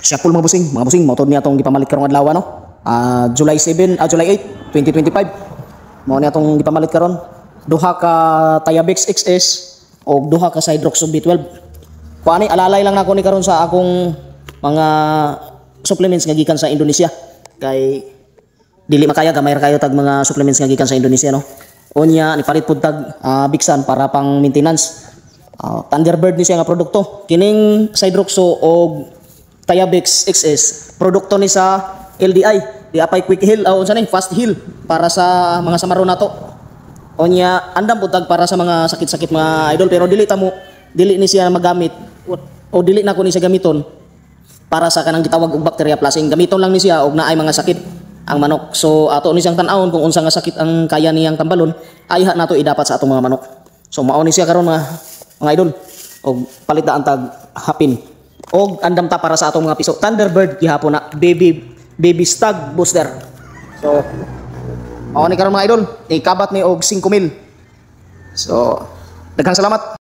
Siya full mga busing motor niya tong gipamalit karong adlaw no. July 8, 2025. Mao niya tong gipamalit karon. Duha ka Tayabex XS o duha ka Hydroxo B12. Kuani alalay lang nako ni karon sa akong mga supplements nga gikan sa Indonesia. Kay dili makaya gamay ra kayo tag mga supplements nga gikan sa Indonesia no. Unya ni palit pud tag biksan para pang maintenance. Thunderbird ni siya nga produkto. Kining Hydroxo o Tayabex XS produkto ni sa LDI, di apay quick heal o unsa ni fast heal para sa mga samaro nato. Onya andam pud tag para sa mga sakit-sakit mga idol, pero dili ni siya magamit o dili na ko ni siya gamiton para sa kanang gitawag og bacteria flushing. Gamiton lang ni siya og naay mga sakit ang manok. So ato ni siyang tan-awon kung unsa nga sakit ang kaya niyang tambalon, ay nato idapat sa atong mga manok. So mao ni siya karon mga idol, og palit na ang tag hapin og andam ta para sa atong mga piso. Thunderbird gihapon na baby stag booster. So mao ni karon mga idol, ikabat ni og 5,000. So daghang salamat.